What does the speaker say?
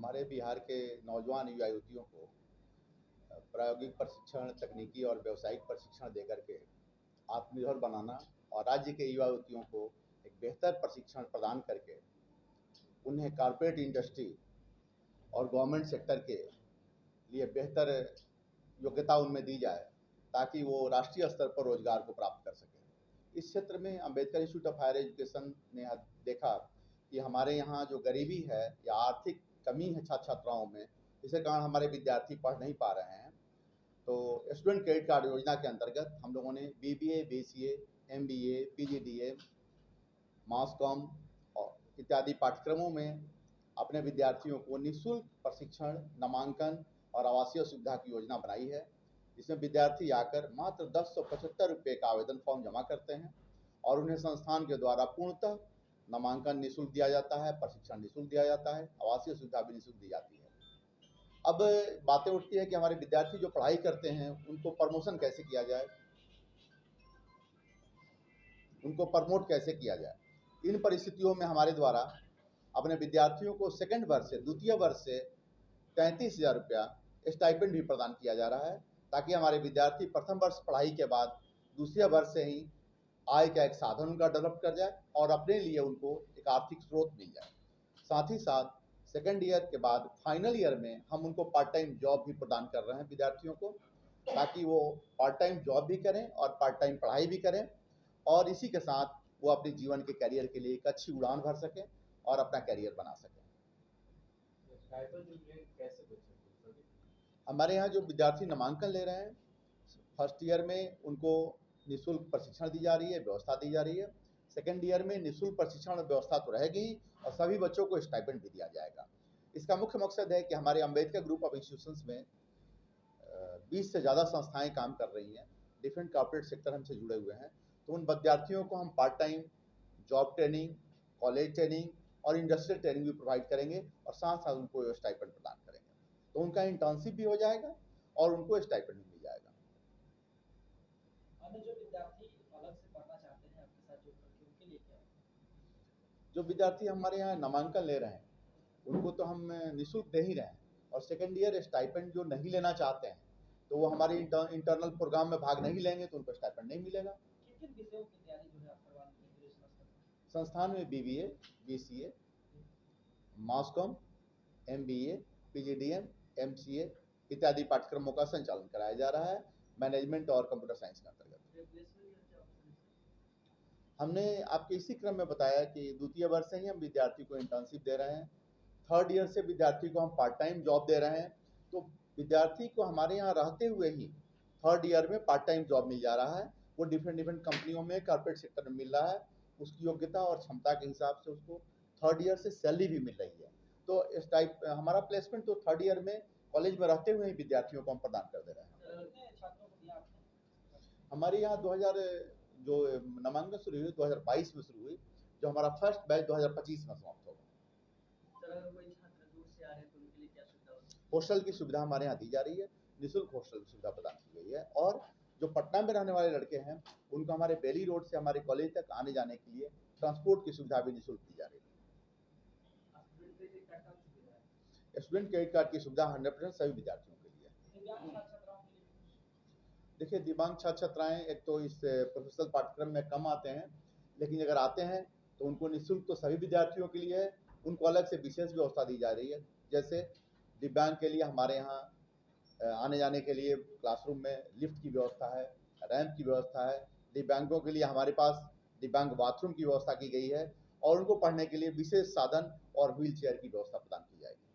हमारे बिहार के नौजवान युवा युवतियों को प्रायोगिक प्रशिक्षण, तकनीकी और व्यावसायिक प्रशिक्षण देकर के आत्मनिर्भर बनाना और राज्य के युवा युवतियों को एक बेहतर प्रशिक्षण प्रदान करके उन्हें कॉर्पोरेट इंडस्ट्री और गवर्नमेंट सेक्टर के लिए बेहतर योग्यता उनमें दी जाए ताकि वो राष्ट्रीय स्तर पर रोजगार को प्राप्त कर सकें। इस क्षेत्र में Ambedkar institute of higher education ने देखा कि हमारे यहाँ जो गरीबी है या आर्थिक कमी है छात्र छात्राओं में, जिसके कारण हमारे विद्यार्थी पढ़ नहीं पा रहे हैं, तो स्टूडेंट क्रेडिट कार्ड योजना के अंतर्गत हम लोगों ने BBA, BCA, MBA, PGDM, मास कॉम और इत्यादि पाठ्यक्रमों में अपने विद्यार्थियों को निःशुल्क प्रशिक्षण, नामांकन और आवासीय सुविधा की योजना बनाई है, जिसमें विद्यार्थी आकर मात्र 1075 रुपये का आवेदन फॉर्म जमा करते हैं और उन्हें संस्थान के द्वारा पूर्णतः नामांकन निःशुल्क दिया जाता है, प्रशिक्षण निःशुल्क दिया जाता है, आवासीय सुविधा भी निःशुल्क दी जाती है। अब बातें उठती है कि हमारे विद्यार्थी जो पढ़ाई करते हैं उनको प्रमोशन कैसे किया जाए, उनको प्रमोट कैसे किया जाए। इन परिस्थितियों में हमारे द्वारा अपने विद्यार्थियों को सेकंड वर्ष से द्वितीय वर्ष से 33,000 रुपया स्टाइपेंड भी प्रदान किया जा रहा है, ताकि हमारे विद्यार्थी प्रथम वर्ष पढ़ाई के बाद दूसरे वर्ष से ही आय का एक साधन उनका डेवलप कर जाए और अपने लिए उनको एक आर्थिक स्रोत मिल जाए। साथ ही साथ सेकेंड ईयर के बाद फाइनल ईयर में हम उनको पार्ट टाइम जॉब भी प्रदान कर रहे हैं विद्यार्थियों को, ताकि वो पार्ट टाइम जॉब भी करें और पार्ट टाइम पढ़ाई भी करें और इसी के साथ वो अपने जीवन के करियर के लिए एक अच्छी उड़ान भर सकें और अपना करियर बना सकें। हमारे यहाँ जो विद्यार्थी नामांकन ले रहे हैं, फर्स्ट ईयर में उनको निःशुल्क प्रशिक्षण दी जा रही है, व्यवस्था दी जा रही है। सेकेंड ईयर में निःशुल्क प्रशिक्षण व्यवस्था तो रहेगी और सभी बच्चों को स्टाइपेंड भी दिया जाएगा। इसका मुख्य मकसद है कि हमारे अम्बेडकर ग्रुप ऑफ इंस्टीट्यूशंस में 20 से ज़्यादा संस्थाएं काम कर रही हैं, डिफरेंट कॉर्पोरेट सेक्टर हमसे जुड़े हुए हैं, तो उन विद्यार्थियों को हम part time job training, college training और इंडस्ट्रियल ट्रेनिंग भी प्रोवाइड करेंगे और साथ साथ उनको स्टाइपेंड प्रदान करेंगे, तो उनका इंटर्नशिप भी हो जाएगा और उनको स्टाइपेंड भी मिल जाएगा। जो विद्यार्थी अलग से पढ़ना चाहते हैं आपके साथ जुड़ करके, उनके लिए क्या है? जो विद्यार्थी हमारे यहाँ नामांकन ले रहे हैं उनको तो हम निःशुल्क दे ही रहे हैं, और सेकेंड ईयर स्टाइपेंड जो नहीं लेना चाहते हैं तो वो हमारे इंटरनल प्रोग्राम में भाग नहीं लेंगे तो उनको स्टाइपेंड नहीं मिलेगा। किन विषयों की तैयारी जो है आप करवाने हैं संस्थान में? BBA, BCA, मास कॉम, MBA, PGDM, MCA इत्यादि पाठ्यक्रमों का संचालन कराया जा रहा है मैनेजमेंट और कंप्यूटर साइंस के अंतर्गत। हमने आपके इसी क्रम में बताया कि द्वितीय वर्ष से ही हम विद्यार्थी को इंटर्नशिप दे रहे हैं, थर्ड ईयर से विद्यार्थी को हम पार्ट टाइम जॉब दे रहे हैं, तो विद्यार्थी को हमारे यहाँ रहते हुए ही थर्ड ईयर में पार्ट टाइम जॉब मिल जा रहा है। वो डिफरेंट कंपनियों में कॉर्पोरेट सेक्टर में मिल रहा है, उसकी योग्यता और क्षमता के हिसाब से उसको थर्ड ईयर से सैलरी भी मिल रही है। तो इस टाइप हमारा प्लेसमेंट तो थर्ड ईयर में कॉलेज में रहते हुए ही विद्यार्थियों को हम प्रदान कर दे रहे हैं। हमारे यहाँ 2000 जो नामांकन शुरू हुई 2022 में शुरू हुई, जो हमारा फर्स्ट बैच 2025 में समाप्त होगा। हॉस्टल की सुविधा हमारे यहाँ दी जा रही है, निःशुल्क हॉस्टल की सुविधा प्रदान की गई है, और जो पटना में रहने वाले लड़के हैं उनको हमारे बेली रोड से हमारे कॉलेज तक आने जाने के लिए ट्रांसपोर्ट की सुविधा भी निःशुल्क दी जा रही है। स्टूडेंट क्रेडिट कार्ड की सुविधा 100% सभी विद्यार्थियों के लिए। देखिए, दिव्यांग छात्र छात्राएं एक तो इस प्रोफेशनल पाठ्यक्रम में कम आते हैं, लेकिन अगर आते हैं तो उनको निःशुल्क तो सभी विद्यार्थियों के लिए है, उनको अलग से विशेष व्यवस्था दी जा रही है। जैसे दिव्यांग के लिए हमारे यहाँ आने जाने के लिए क्लासरूम में लिफ्ट की व्यवस्था है, रैंप की व्यवस्था है। दिव्यांगों के लिए हमारे पास दिव्यांग बाथरूम की व्यवस्था की गई है और उनको पढ़ने के लिए विशेष साधन और व्हील चेयर की व्यवस्था प्रदान की जाएगी।